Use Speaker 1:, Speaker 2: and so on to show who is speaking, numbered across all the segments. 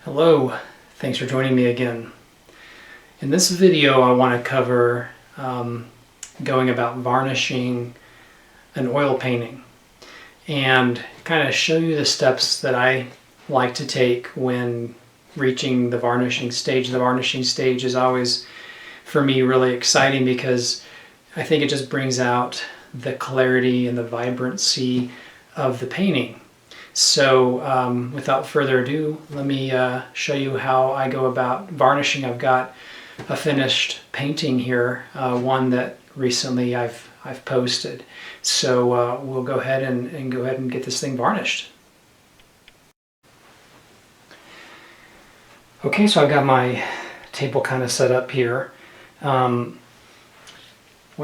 Speaker 1: Hello, thanks for joining me again. In this video I want to cover going about varnishing an oil painting and kind of show you the steps that I like to take when reaching the varnishing stage. The varnishing stage is always, for me, really exciting because I think it just brings out the clarity and the vibrancy of the painting. So without further ado, let me show you how I go about varnishing. I've got a finished painting here, one that recently I've posted. So we'll go ahead and get this thing varnished. Okay, so I've got my table kind of set up here. What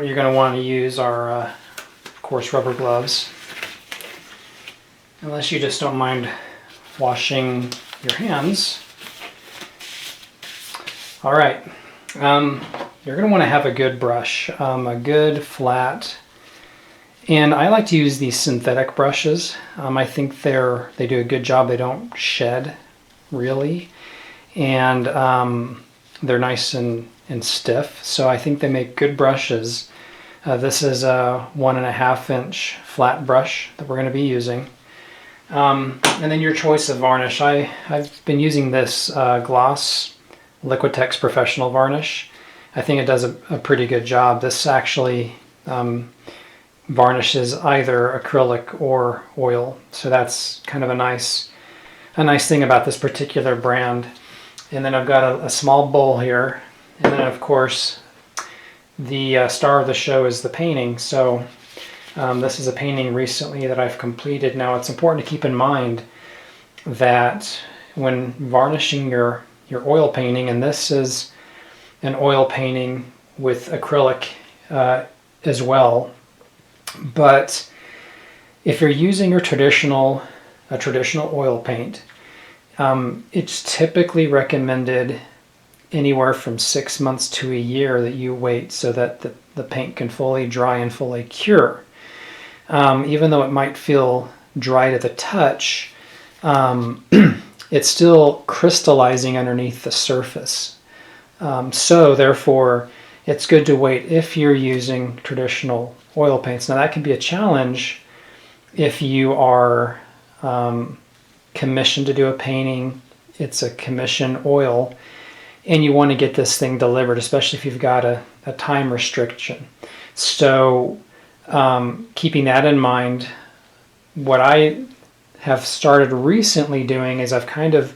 Speaker 1: you're going to want to use are, of course, rubber gloves. Unless you just don't mind washing your hands. All right, you're going to want to have a good brush, a good flat, and I like to use these synthetic brushes. I think they do a good job. They don't shed really, and they're nice and stiff. So I think they make good brushes. This is a 1.5 inch flat brush that we're going to be using. And then your choice of varnish. I've been using this gloss Liquitex Professional Varnish. I think it does a pretty good job. This actually varnishes either acrylic or oil, so that's kind of a nice thing about this particular brand. And then I've got a small bowl here, and then of course the star of the show is the painting. So this is a painting recently that I've completed. Now it's important to keep in mind that when varnishing your oil painting, and this is an oil painting with acrylic as well, but if you're using a traditional oil paint, it's typically recommended anywhere from 6 months to a year that you wait so that the paint can fully dry and fully cure. Even though it might feel dry to the touch, it's still crystallizing underneath the surface. So therefore, it's good to wait if you're using traditional oil paints. Now that can be a challenge if you are commissioned to do a painting. It's a commission oil, and you want to get this thing delivered, especially if you've got a time restriction. So keeping that in mind, what I have started recently doing is I've kind of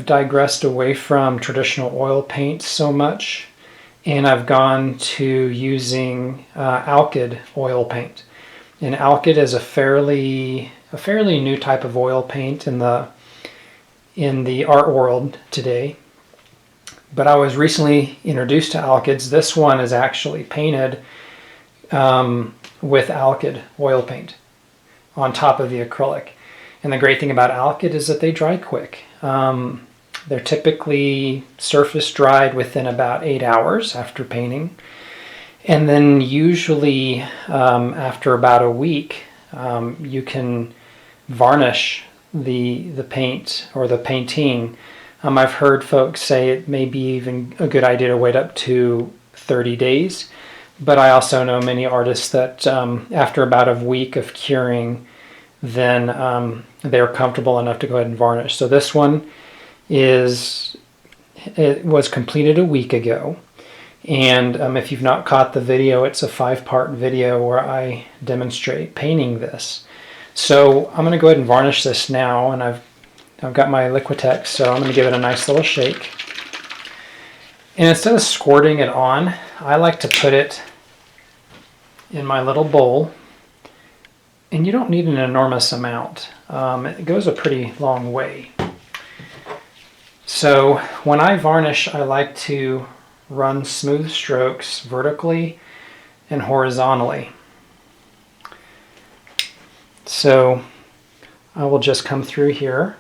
Speaker 1: digressed away from traditional oil paint so much, and I've gone to using alkyd oil paint. And alkyd is a fairly new type of oil paint in the art world today. But I was recently introduced to alkyds. This one is actually painted with alkyd oil paint on top of the acrylic. And the great thing about alkyd is that they dry quick. They're typically surface dried within about 8 hours after painting. And then usually after about a week, you can varnish the paint or the painting. I've heard folks say it may be even a good idea to wait up to 30 days. But I also know many artists that after about a week of curing, then they're comfortable enough to go ahead and varnish. So this one was completed a week ago. And if you've not caught the video, it's a 5-part video where I demonstrate painting this. So I'm going to go ahead and varnish this now, and I've got my Liquitex, so I'm going to give it a nice little shake. And instead of squirting it on, I like to put it in my little bowl. And you don't need an enormous amount. It goes a pretty long way. So when I varnish, I like to run smooth strokes vertically and horizontally. So I will just come through here.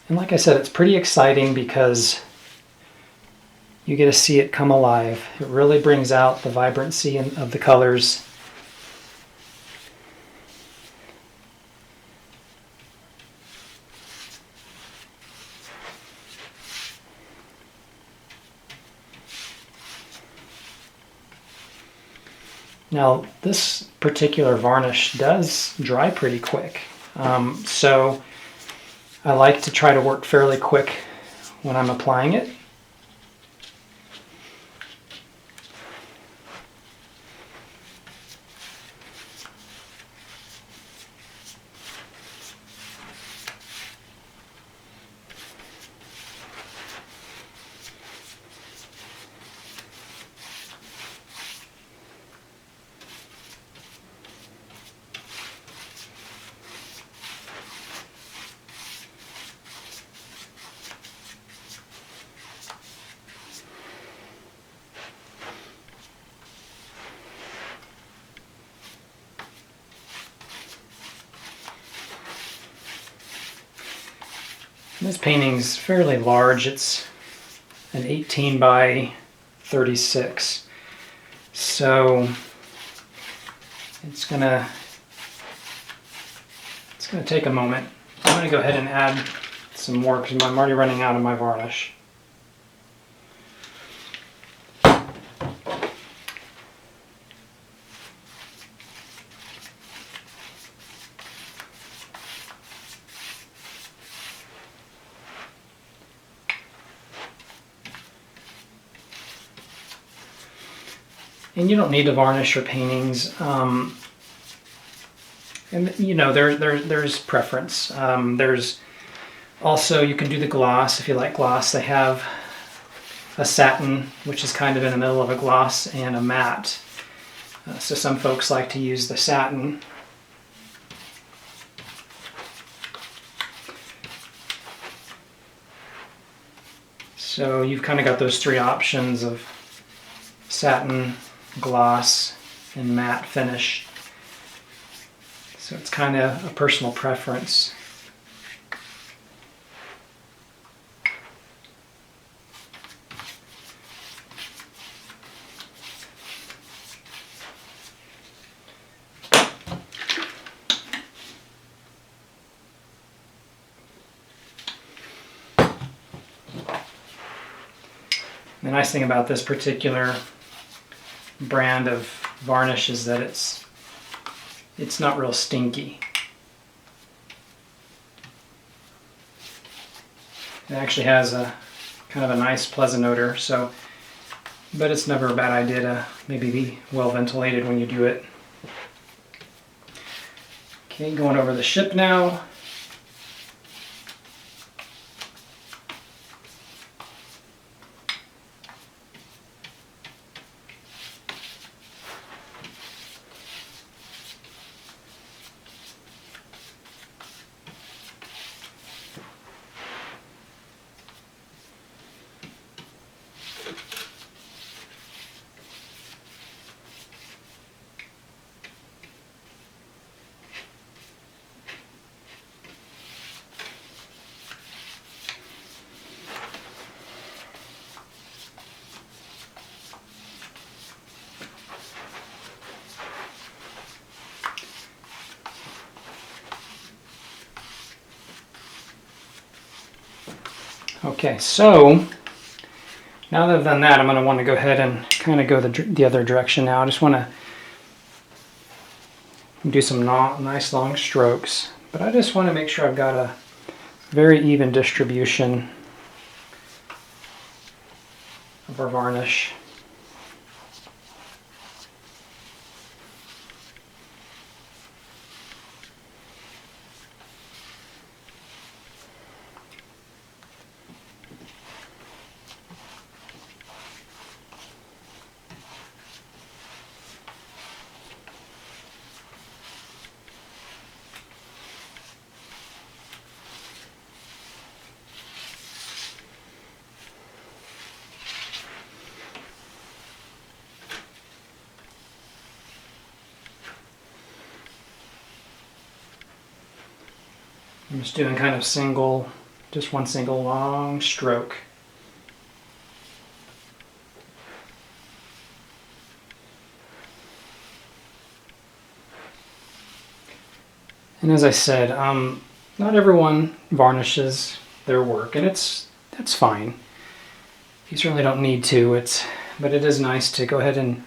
Speaker 1: And like I said, it's pretty exciting because you get to see it come alive. It really brings out the vibrancy of the colors Now this particular varnish does dry pretty quick, so I like to try to work fairly quick when I'm applying it. This painting's fairly large. It's an 18 by 36. So it's gonna take a moment. I'm gonna go ahead and add some more because I'm already running out of my varnish. And you don't need to varnish your paintings. And you know, there's preference. There's also, you can do the gloss if you like gloss. They have a satin, which is kind of in the middle of a gloss, and a matte. So some folks like to use the satin. So you've kind of got those three options of satin, gloss, and matte finish. So it's kind of a personal preference. The nice thing about this particular brand of varnish is that it's not real stinky. It actually has a kind of a nice pleasant odor, so, but it's never a bad idea to maybe be well ventilated when you do it. Okay, going over the ship now. Okay, so now that I've done that, I'm going to want to go ahead and kind of go the other direction now. I just want to do some nice long strokes, but I just want to make sure I've got a very even distribution of our varnish. I'm just doing kind of just one single long stroke. And as I said, not everyone varnishes their work, and that's fine. You certainly don't need to. But it is nice to go ahead and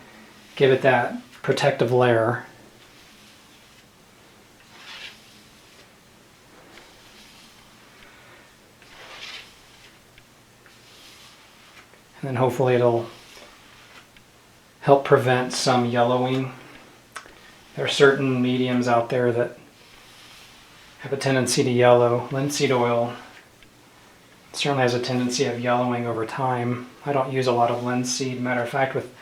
Speaker 1: give it that protective layer. And then hopefully it'll help prevent some yellowing. There are certain mediums out there that have a tendency to yellow. Linseed oil certainly has a tendency of yellowing over time. I don't use a lot of linseed. Matter of fact, with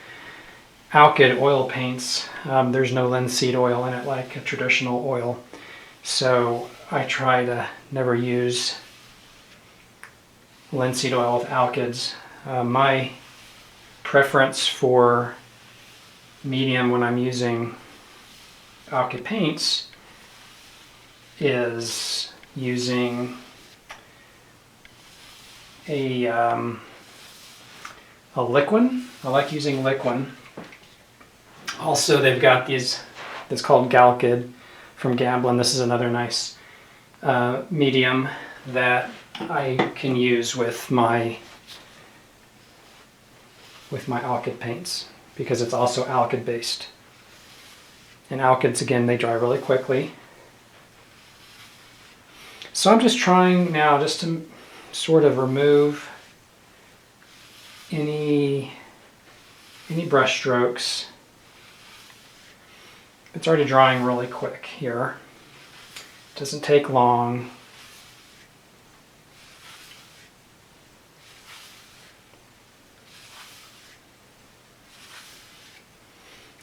Speaker 1: alkyd oil paints, there's no linseed oil in it like a traditional oil. So I try to never use linseed oil with alkyds. My preference for medium when I'm using alkyd paints is using a liquid. I like using liquid. Also, they've got these, it's called Galkyd from Gamblin. This is another nice medium that I can use with my alkyd paints because it's also alkyd based. And alkyds, again, they dry really quickly. So I'm just trying now just to sort of remove any brush strokes. It's already drying really quick here. It doesn't take long.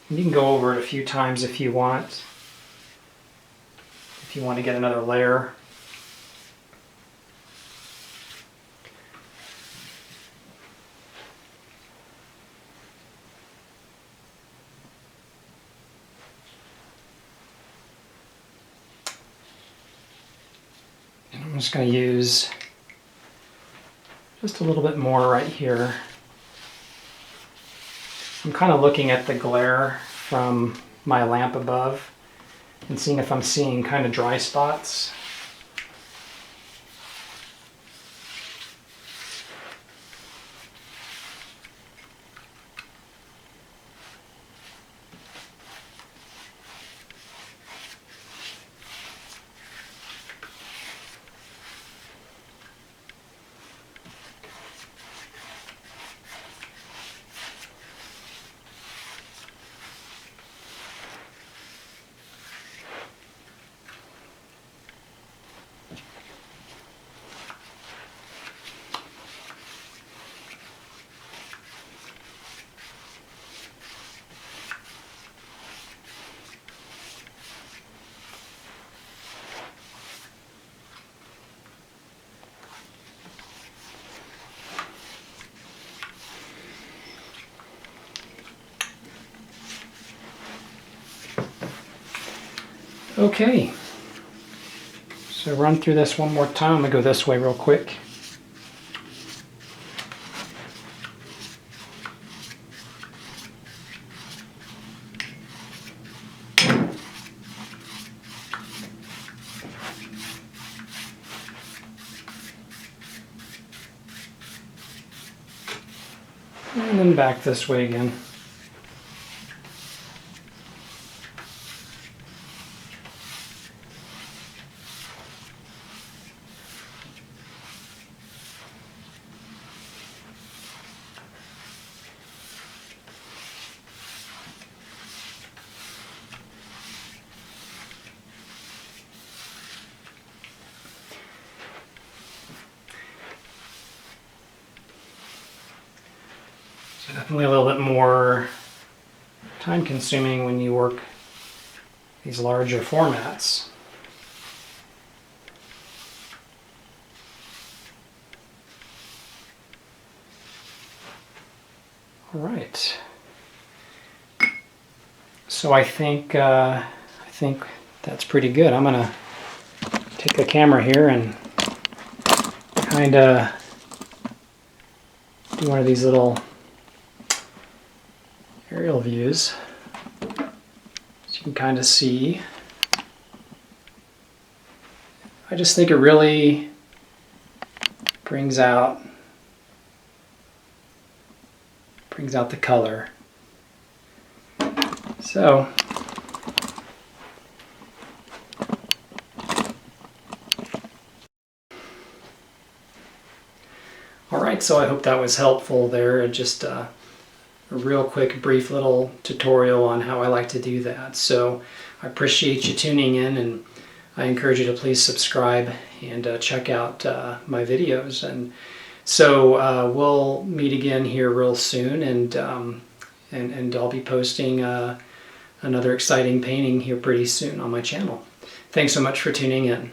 Speaker 1: You can go over it a few times if you want to get another layer. And I'm just going to use just a little bit more right here. I'm kind of looking at the glare from my lamp above and seeing if I'm seeing kind of dry spots. Okay, so run through this one more time. I'm going to go this way real quick. And then back this way again. Definitely a little bit more time consuming when you work these larger formats. All right. So I think that's pretty good. I'm gonna take the camera here and kind of do one of these little aerial views, so you can kind of see. I just think it really brings out the color. So, all right, so I hope that was helpful there. Just a real quick, brief little tutorial on how I like to do that. So I appreciate you tuning in, and I encourage you to please subscribe and check out my videos. And so we'll meet again here real soon, and I'll be posting another exciting painting here pretty soon on my channel. Thanks so much for tuning in.